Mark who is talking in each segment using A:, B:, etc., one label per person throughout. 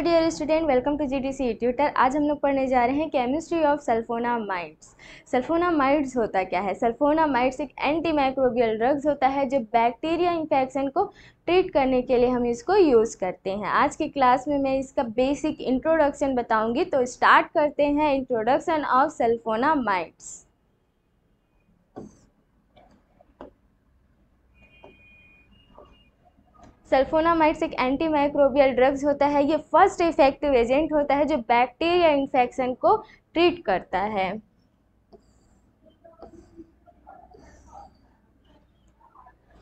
A: Dear student, welcome to GDC tutor. आज हम लोग पढ़ने जा रहे हैं केमिस्ट्री ऑफ सल्फोनामाइड्स। सल्फोनामाइड्स होता क्या है? सल्फोनामाइड्स एक एंटी माइक्रोबियल ड्रग्स होता है जो बैक्टीरिया इन्फेक्शन को ट्रीट करने के लिए हम इसको यूज़ करते हैं। आज की क्लास में मैं इसका बेसिक इंट्रोडक्शन बताऊंगी, तो स्टार्ट करते हैं इंट्रोडक्शन ऑफ सल्फोनामाइड्स। सल्फोनामाइड्स एक एंटी माइक्रोबियल ड्रग्स होता है। ये फर्स्ट इफेक्टिव एजेंट होता है जो बैक्टीरिया इन्फेक्शन को ट्रीट करता है।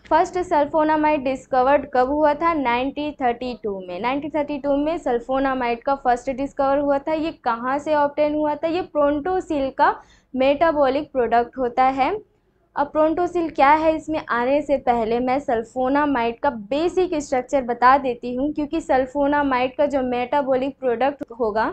A: फर्स्ट सल्फोनामाइड डिस्कवर्ड कब हुआ था? 1932 में। 1932 में सल्फोनामाइड का फर्स्ट डिस्कवर हुआ था। ये कहाँ से ऑब्टेन हुआ था? ये प्रोंटोसिल का मेटाबॉलिक प्रोडक्ट होता है। अब प्रोंटोसिल क्या है, इसमें आने से पहले मैं सल्फोनामाइड का बेसिक स्ट्रक्चर बता देती हूँ, क्योंकि सल्फोनामाइड का जो मेटाबॉलिक प्रोडक्ट होगा,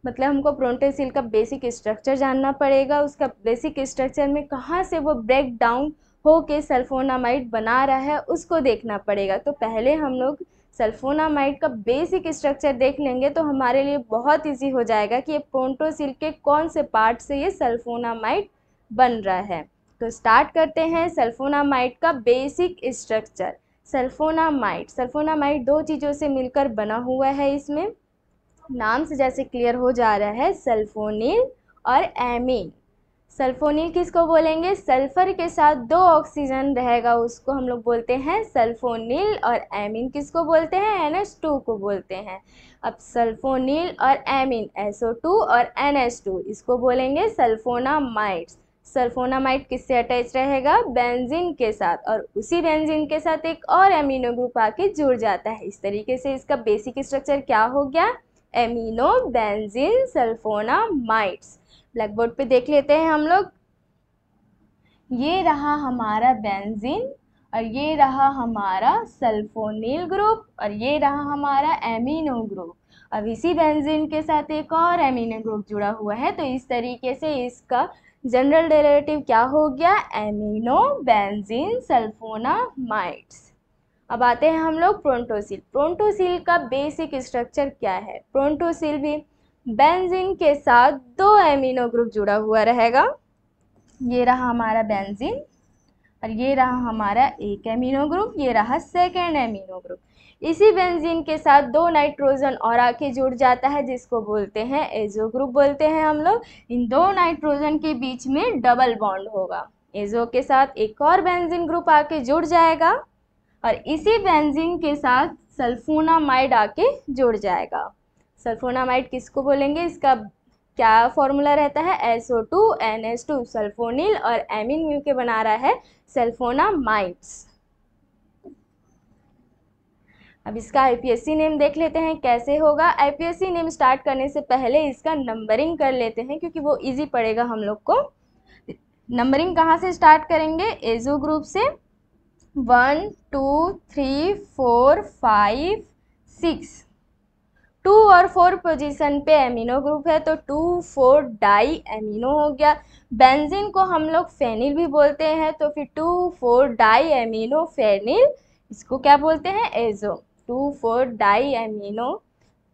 A: मतलब हमको प्रोंटोसिल का बेसिक स्ट्रक्चर जानना पड़ेगा। उसका बेसिक स्ट्रक्चर में कहाँ से वो ब्रेक डाउन हो के सल्फोनामाइड बना रहा है उसको देखना पड़ेगा। तो पहले हम लोग सल्फोनामाइड का बेसिक स्ट्रक्चर देख लेंगे तो हमारे लिए बहुत ईजी हो जाएगा कि ये प्रोंटोसिल के कौन से पार्ट से ये सल्फोनामाइड बन रहा है। तो स्टार्ट करते हैं सल्फोनामाइड का बेसिक स्ट्रक्चर। सल्फोनामाइड दो चीज़ों से मिलकर बना हुआ है। इसमें नाम से जैसे क्लियर हो जा रहा है, सल्फोनिल और एमीन। सल्फोनिल किसको बोलेंगे? सल्फर के साथ दो ऑक्सीजन रहेगा उसको हम लोग बोलते हैं सल्फोनिल। और एमीन किसको बोलते हैं? NH2 को बोलते हैं। अब सल्फोनिल और एमीन SO2 और NH2 इसको बोलेंगे सल्फोनामाइड्स। सल्फोनामाइड किससे अटैच रहेगा? बेंजीन के साथ, और उसी बेंजीन के साथ एक और एमिनो ग्रुप आके जुड़ जाता है। इस तरीके से इसका बेसिक स्ट्रक्चर क्या हो गया? Amino benzene sulphonamides. Blackboard पे देख लेते हैं हम लोग। ये रहा हमारा बेंजीन और ये रहा हमारा सल्फोनिल ग्रुप और ये रहा हमारा एमिनो ग्रुप। अब इसी बेंजीन के साथ एक और एमिनो ग्रुप जुड़ा हुआ है, तो इस तरीके से इसका जनरल डेरिवेटिव क्या हो गया? Amino benzene sulphonamides. अब आते हैं हम लोग प्रोंटोसिल। प्रोंटोसिल का बेसिक स्ट्रक्चर क्या है? प्रोंटोसिल भी बेंजीन के साथ दो एमिनो ग्रुप जुड़ा हुआ रहेगा। ये रहा हमारा बेंजीन और ये रहा हमारा एक एमिनो ग्रुप, ये रहा सेकेंड एमिनो ग्रुप। इसी बेंजीन के साथ दो नाइट्रोजन और आके जुड़ जाता है जिसको बोलते हैं एजो ग्रुप बोलते हैं हम लोग। इन दो नाइट्रोजन के बीच में डबल बॉन्ड होगा। एजो के साथ एक और बेंजीन ग्रुप आके जुड़ जाएगा और इसी बेंजीन के साथ सल्फोनामाइड आके जुड़ जाएगा। सल्फोनामाइड किसको बोलेंगे? इसका क्या फॉर्मूला रहता है? SO2 NH2 सल्फोनिल और एमीन मिल के बना रहा है सल्फोनामाइड्स। अब इसका IPSC नेम देख लेते हैं कैसे होगा। IPSC नेम स्टार्ट करने से पहले इसका नंबरिंग कर लेते हैं क्योंकि वो इजी पड़ेगा हम लोग को। नंबरिंग कहाँ से स्टार्ट करेंगे? एजो ग्रुप से। 1 2 3 4 5 6। 2 और 4 पोजीशन पे एमिनो ग्रुप है, तो 2 4 डाई एमिनो हो गया। बेंजीन को हम लोग फेनिल भी बोलते हैं, तो फिर 2 4 डाई एमिनो फेनिल, इसको क्या बोलते हैं? Azo. 2 4 di amino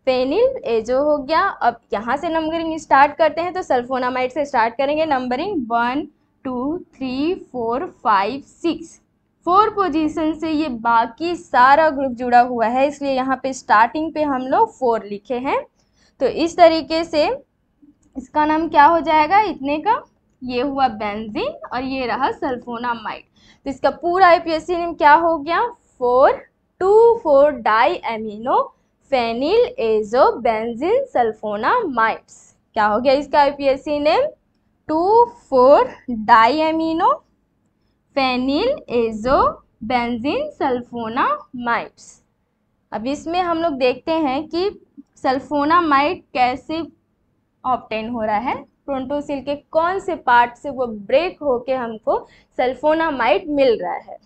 A: phenyl azo हो गया। अब यहाँ से नंबरिंग स्टार्ट करते हैं, तो सल्फोनामाइड से स्टार्ट करेंगे नंबरिंग। 1 2 3 4 5 6। 4 पोजीशन से ये बाकी सारा ग्रुप जुड़ा हुआ है, इसलिए यहाँ पे स्टार्टिंग पे हम लोग 4 लिखे हैं। तो इस तरीके से इसका नाम क्या हो जाएगा इतने का? ये हुआ बेंजीन और ये रहा सल्फोनामाइड। तो इसका पूरा IPSC नेम क्या हो गया? 2 4 di amino phenyl azo benzene sulphonamides. क्या हो गया इसका IPSC name? 2 4 di amino phenyl azo benzene sulphonamides. अब इसमें हम लोग देखते हैं कि सल्फोनामाइड कैसे ऑब्टेन हो रहा है, प्रोंटोसिल के कौन से पार्ट से वो ब्रेक होके हमको सल्फोनामाइड मिल रहा है।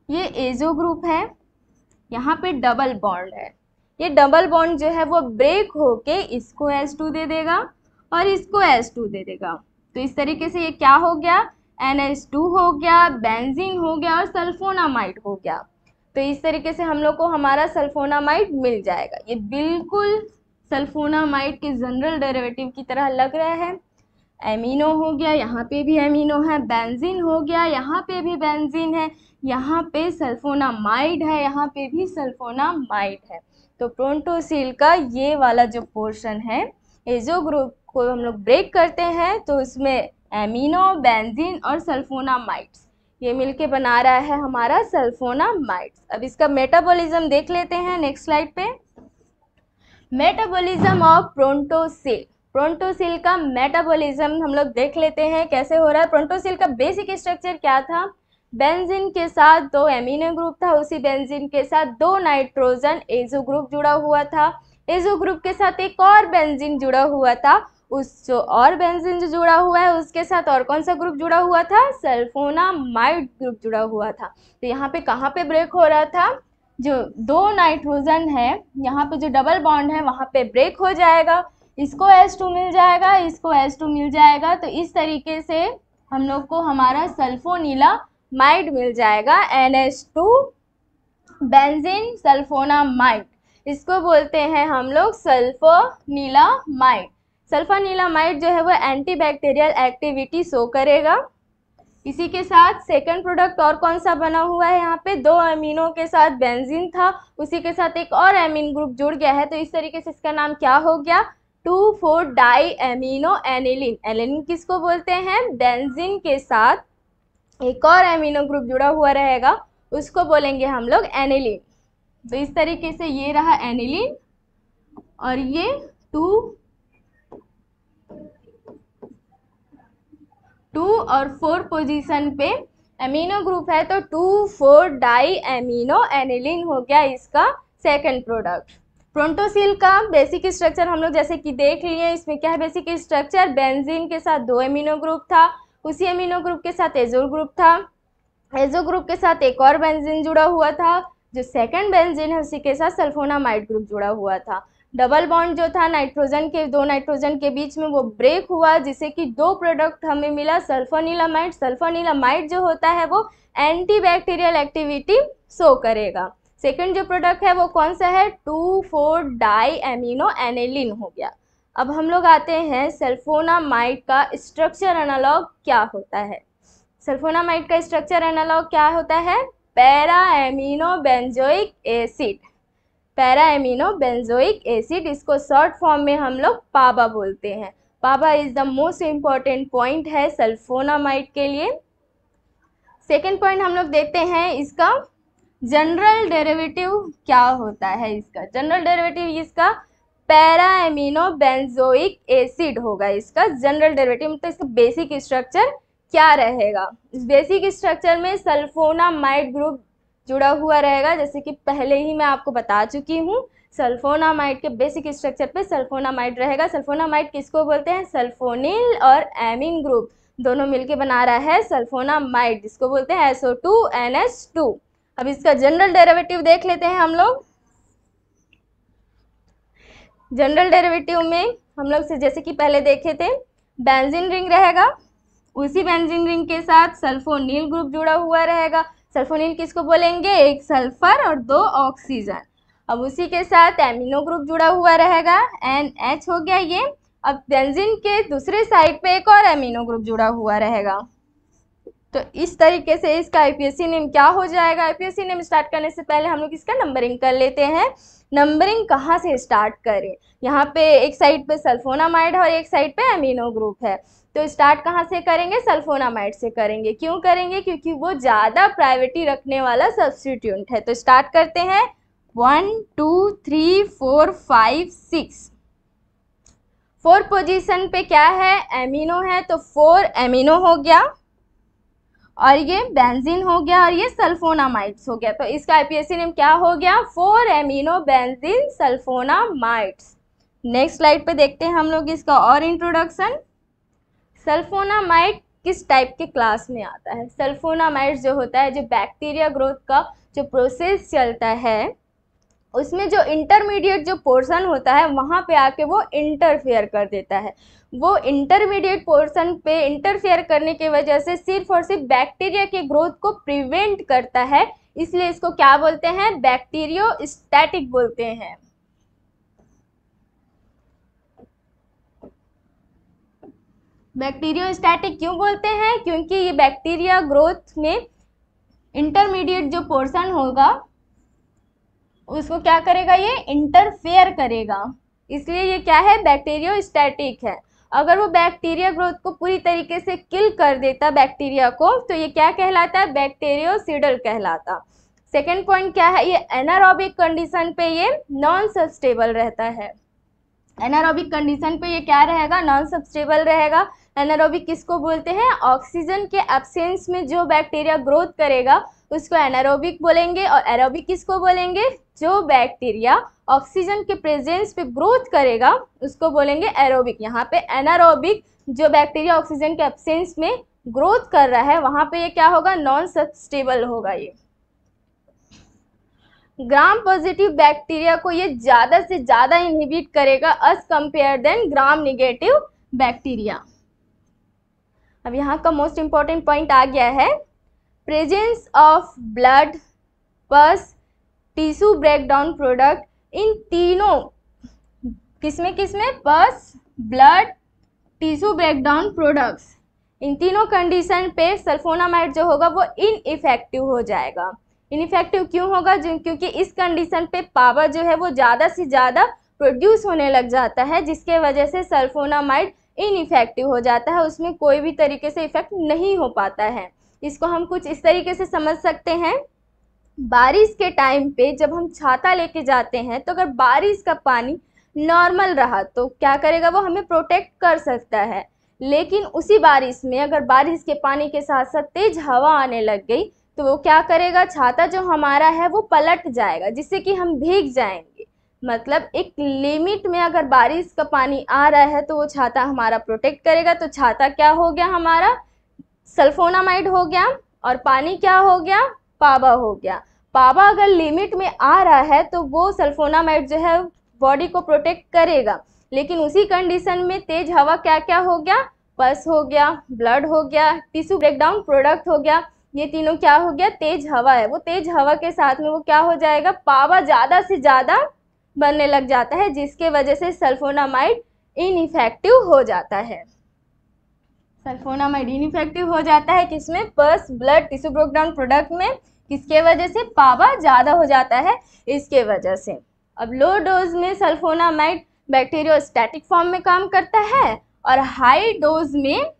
A: ये एजो ग्रुप है, यहाँ पे डबल बॉन्ड है। ये डबल बॉन्ड जो है वो ब्रेक होके इसको H2 दे देगा और इसको H2 दे देगा। तो इस तरीके से ये क्या हो गया? NH2 हो गया, बेंजीन हो गया और सल्फोनामाइड हो गया। तो इस तरीके से हम लोग को हमारा सल्फोनामाइड मिल जाएगा। ये बिल्कुल सल्फोनामाइड के जनरल डेरिवेटिव की तरह लग रहा है। एमिनो हो गया, यहाँ पे भी एमिनो है, बेंजीन हो गया, यहाँ पे भी बेंजीन है, यहाँ पे सल्फोनामाइड है, यहाँ पे भी सल्फोनामाइड है। तो प्रोटोसिल का ये वाला जो पोर्शन है, एजो ग्रुप को हम लोग ब्रेक करते हैं तो उसमें एमिनो, बेंजीन और सल्फोनामाइड्स ये मिलके बना रहा है हमारा सल्फोनामाइड्स। अब इसका मेटाबॉलिज्म देख लेते हैं नेक्स्ट स्लाइड पे। Metabolism of prontosil. प्रोटोसिल का मेटाबॉलिज्म हम लोग देख लेते हैं कैसे हो रहा है। प्रोटोसिल का बेसिक स्ट्रक्चर क्या था? बेंजीन के साथ 2 एमिनो ग्रुप था, उसी बेंजीन के साथ 2 नाइट्रोजन एजो ग्रुप जुड़ा हुआ था, एजो ग्रुप के साथ एक और बेंजीन जुड़ा हुआ था, उस जो और बेंजीन जो जुड़ा हुआ है उसके साथ और कौन सा ग्रुप जुड़ा हुआ था? सल्फोनामाइड ग्रुप जुड़ा हुआ था। तो यहाँ पे कहाँ पे ब्रेक हो रहा था? जो 2 नाइट्रोजन है, यहाँ पे जो डबल बॉन्ड है वहाँ पे ब्रेक हो जाएगा, इसको H2 मिल जाएगा, इसको H2 मिल जाएगा। तो इस तरीके से हम लोग को हमारा सल्फोनीलामाइड मिल जाएगा, NH2 बेंजीन सल्फोनामाइड। इसको बोलते हैं हम लोग सल्फोनीलामाइड। सल्फोनीलामाइड जो है वो एंटीबैक्टीरियल एक्टिविटी शो करेगा। इसी के साथ सेकंड प्रोडक्ट और कौन सा बना हुआ है? यहाँ पे 2 अमीनो के साथ बेंजीन था, उसी के साथ एक और एमीन ग्रुप जुड़ गया है, तो इस तरीके से इसका नाम क्या हो गया? 2,4-डाई एमिनो एनिलीन। एनिलीन किसको बोलते हैं? बेंजीन के साथ एक और एमिनो ग्रुप जुड़ा हुआ रहेगा, उसको बोलेंगे हम लोग एनिलीन। तो इस तरीके से ये रहा एनिलीन और ये 2 और 4 पोजीशन पे एमिनो ग्रुप है, तो 2,4-डाई एमिनो एनिलीन हो गया इसका सेकंड प्रोडक्ट। प्रोटोसिल का बेसिक स्ट्रक्चर हम लोग जैसे कि देख लिए। इसमें क्या है बेसिक स्ट्रक्चर? बेंजीन के साथ 2 एमिनो ग्रुप था, उसी एमिनो ग्रुप के साथ एजो ग्रुप था, एजो ग्रुप के साथ एक और बेंजीन जुड़ा हुआ था, जो सेकंड बेंजीन है उसी के साथ सल्फोनामाइड ग्रुप जुड़ा हुआ था। डबल बॉन्ड जो था नाइट्रोजन के 2 नाइट्रोजन के बीच में वो ब्रेक हुआ, जिससे कि 2 प्रोडक्ट हमें मिला सल्फोनीलामाइड। सल्फोनीलामाइड जो होता है वो एंटीबैक्टीरियल एक्टिविटी शो करेगा। सेकंड जो प्रोडक्ट है वो कौन सा है? 2,4-डाई एमिनो एनिलीन हो गया। अब हम लोग आते हैं सल्फोनामाइड का स्ट्रक्चर एनालॉग क्या होता है। सल्फोनामाइड का स्ट्रक्चर एनालॉग क्या होता है? Para amino benzoic acid. Para amino benzoic acid, इसको शॉर्ट फॉर्म में हम लोग पाबा बोलते हैं। PABA is the most important point है सल्फोनामाइड के लिए। सेकेंड पॉइंट हम लोग देखते हैं इसका जनरल डेरिवेटिव क्या होता है। इसका जनरल डेरिवेटिव इसका पैरा एमिनो बेंजोइक एसिड होगा इसका जनरल डेरिवेटिव। तो इसका बेसिक स्ट्रक्चर क्या रहेगा? इस बेसिक स्ट्रक्चर में सल्फोनामाइड ग्रुप जुड़ा हुआ रहेगा, जैसे कि पहले ही मैं आपको बता चुकी हूँ। सल्फोनामाइड के बेसिक स्ट्रक्चर पे सल्फोनामाइड रहेगा। सल्फोनामाइड किसको बोलते हैं? सल्फोनिल और एमीन ग्रुप दोनों मिलके बना रहा है सल्फोनामाइड, जिसको बोलते हैं SO2NH2। अब इसका जनरल डेरिवेटिव देख लेते हैं हम लोग। जनरल डेरिवेटिव में हम लोग से जैसे कि पहले देखे थे, बेंजीन रिंग रहेगा, उसी बेंजीन रिंग के साथ सल्फोनिल ग्रुप जुड़ा हुआ रहेगा। सल्फोनिल किसको बोलेंगे? एक सल्फर और 2 ऑक्सीजन। अब उसी के साथ एमिनो ग्रुप जुड़ा हुआ रहेगा, NH हो गया ये। अब बेंजीन के दूसरे साइड पे एक और एमिनो ग्रुप जुड़ा हुआ रहेगा। तो इस तरीके से इसका आईपीएसी नेम क्या हो जाएगा? आईपीएसी नेम स्टार्ट करने से पहले हम लोग इसका नंबरिंग कर लेते हैं। नंबरिंग कहाँ से स्टार्ट करें? यहाँ पे एक साइड पे सल्फोनामाइड और एक साइड पे एमिनो ग्रुप है, तो स्टार्ट कहाँ से करेंगे? सल्फोनामाइड से करेंगे। क्यों करेंगे? क्योंकि वो ज़्यादा प्रायोरिटी रखने वाला सब्स्टिट्यूएंट है। तो स्टार्ट करते हैं 1 2 3 4 5 6। 4 पोजीशन पे क्या है? एमिनो है, तो 4 एमिनो हो गया और ये बेंजीन हो गया और ये सल्फोनामाइड्स हो गया। तो इसका आईपीएसी नेम क्या हो गया? 4 amino benzene sulphonamides. Next slide पे देखते हैं हम लोग इसका और इंट्रोडक्शन। सल्फोनामाइड किस टाइप के क्लास में आता है? सल्फोनामाइड जो होता है, जो बैक्टीरिया ग्रोथ का जो प्रोसेस चलता है, उसमें जो इंटरमीडिएट जो पोर्शन होता है वहाँ पे आके वो इंटरफेयर कर देता है। वो इंटरमीडिएट पोर्शन पे इंटरफेयर करने की वजह से सिर्फ और सिर्फ बैक्टीरिया के ग्रोथ को प्रिवेंट करता है, इसलिए इसको क्या बोलते हैं, बैक्टीरियोस्टैटिक बोलते हैं। बैक्टीरियोस्टैटिक क्यों बोलते हैं, क्योंकि ये बैक्टीरिया ग्रोथ में इंटरमीडिएट जो पोर्शन होगा उसको क्या करेगा, ये इंटरफेयर करेगा, इसलिए ये क्या है, बैक्टीरियोस्टैटिक है। अगर वो बैक्टीरिया ग्रोथ को पूरी तरीके से किल कर देता बैक्टीरिया को, तो ये क्या कहलाता है, बैक्टीरियोसिडल कहलाता। सेकेंड पॉइंट क्या है, ये एनारोबिक कंडीशन पे ये नॉन सब्स्टेबल रहता है। एनारोबिक कंडीशन पे ये क्या रहेगा, नॉन सब्स्टेबल रहेगा। एनारोबिक किसको बोलते हैं, ऑक्सीजन के एब्सेंस में जो बैक्टीरिया ग्रोथ करेगा उसको एनारोबिक बोलेंगे। और एरोबिक किसको बोलेंगे, जो बैक्टीरिया ऑक्सीजन के प्रेजेंस पे ग्रोथ करेगा उसको बोलेंगे एरोबिक। यहाँ पे एनारोबिक जो बैक्टीरिया ऑक्सीजन के एब्सेंस में ग्रोथ कर रहा है वहाँ पे ये क्या होगा, नॉन सब्स्टेबल होगा। ये ग्राम पॉजिटिव बैक्टीरिया को ये ज़्यादा से ज़्यादा इनहिबिट करेगा as compare than gram negative bacteria. अब यहाँ का मोस्ट इम्पॉर्टेंट पॉइंट आ गया है, presence of blood, pus, tissue breakdown product, इन तीनों किसमें pus, blood, tissue breakdown products, इन तीनों कंडीशन पे सल्फोनामाइड जो होगा वो इनइफेक्टिव हो जाएगा। इनइफेक्टिव क्यों होगा, क्योंकि इस कंडीशन पे पावर जो है वो ज़्यादा से ज़्यादा प्रोड्यूस होने लग जाता है, जिसके वजह से सल्फोनामाइड इनइफेक्टिव हो जाता है, उसमें कोई भी तरीके से इफेक्ट नहीं हो पाता है। इसको हम कुछ इस तरीके से समझ सकते हैं, बारिश के टाइम पे जब हम छाता लेके जाते हैं तो अगर बारिश का पानी नॉर्मल रहा तो क्या करेगा, वो हमें प्रोटेक्ट कर सकता है। लेकिन उसी बारिश में अगर बारिश के पानी के साथ साथ तेज हवा आने लग गई तो वो क्या करेगा, छाता जो हमारा है वो पलट जाएगा, जिससे कि हम भीग जाएंगे। मतलब एक लिमिट में अगर बारिश का पानी आ रहा है तो वो छाता हमारा प्रोटेक्ट करेगा। तो छाता क्या हो गया, हमारा सल्फोनामाइड हो गया, और पानी क्या हो गया, पावा हो गया। पावा अगर लिमिट में आ रहा है तो वो सल्फोनामाइड जो है बॉडी को प्रोटेक्ट करेगा। लेकिन उसी कंडीशन में तेज हवा क्या क्या हो गया, पस हो गया, ब्लड हो गया, टिश्यू ब्रेकडाउन प्रोडक्ट हो गया, ये तीनों क्या हो गया, तेज हवा है। वो तेज हवा के साथ में वो क्या हो जाएगा, पावा ज़्यादा से ज़्यादा बनने लग जाता है, जिसके वजह से सल्फोनामाइड इनइफेक्टिव हो जाता है। सल्फोनामाइड इनइफेक्टिव हो जाता है किसमें, pus, blood, tissue breakdown product में, किसके वजह से, पावा ज़्यादा हो जाता है, इसके वजह से। अब लो डोज में सल्फोनामाइड बैक्टीरियोस्टैटिक फॉर्म में काम करता है, और हाई डोज में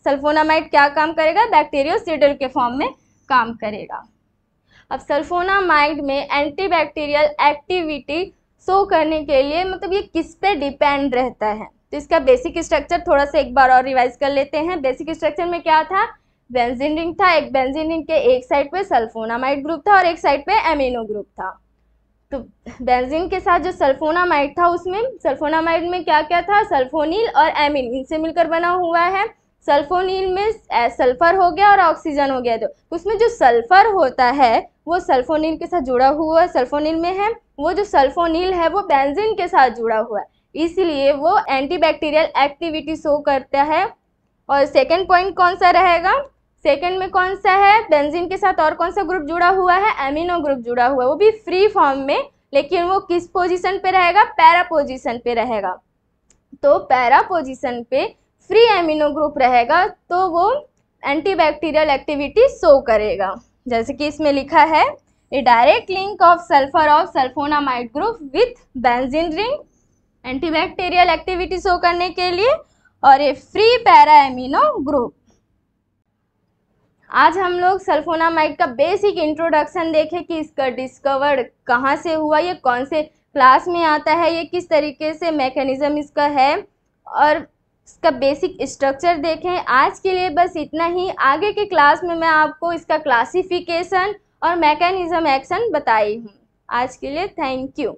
A: सल्फोनामाइड क्या काम करेगा, बैक्टीरियोसिडल के फॉर्म में काम करेगा। अब सल्फोनामाइड में एंटीबैक्टीरियल एक्टिविटी शो करने के लिए मतलब ये किस पे डिपेंड रहता है, तो इसका बेसिक स्ट्रक्चर थोड़ा सा एक बार और रिवाइज कर लेते हैं। बेसिक स्ट्रक्चर में क्या था, बेंजीन रिंग था, एक बेंजीन रिंग के एक साइड पे सल्फोनामाइड ग्रुप था और एक साइड पे एमिनो ग्रुप था। तो बेंजीन के साथ जो सल्फोनामाइड था उसमें सल्फोनामाइड में क्या क्या था, सल्फोनील और एमिन, इनसे मिलकर बना हुआ है। सल्फोनील में सल्फर हो गया और ऑक्सीजन हो गया, तो उसमें जो सल्फर होता है वो सल्फोनील के साथ जुड़ा हुआ है, सल्फोनील में है। वो जो सल्फोनील है वो बेंजीन के साथ जुड़ा हुआ है, इसलिए वो एंटीबैक्टीरियल एक्टिविटी शो करता है। और सेकंड पॉइंट कौन सा रहेगा, सेकंड में कौन सा है, बेंजीन के साथ और कौन सा ग्रुप जुड़ा हुआ है, एमिनो ग्रुप जुड़ा हुआ है, वो भी फ्री फॉर्म में, लेकिन वो किस पोजीशन पे रहेगा, पैरा पोजीशन पे रहेगा। तो पैरा पोजीशन पे फ्री एमिनो ग्रुप रहेगा तो वो एंटीबैक्टीरियल एक्टिविटी शो करेगा। जैसे कि इसमें लिखा है, a direct link of sulphur of sulphonamide group with benzene ring, antibacterial activity show करने के लिए, और a free para amino group. आज हम लोग सल्फोनामाइड का बेसिक इंट्रोडक्शन देखें कि इसका डिस्कवर कहाँ से हुआ, ये कौन से क्लास में आता है, ये किस तरीके से मैकेनिज्म इसका है, और इसका बेसिक स्ट्रक्चर देखें। आज के लिए बस इतना ही। आगे के क्लास में मैं आपको इसका क्लासिफिकेशन और मैकेनिज्म एक्शन बताई हूँ। आज के लिए थैंक यू।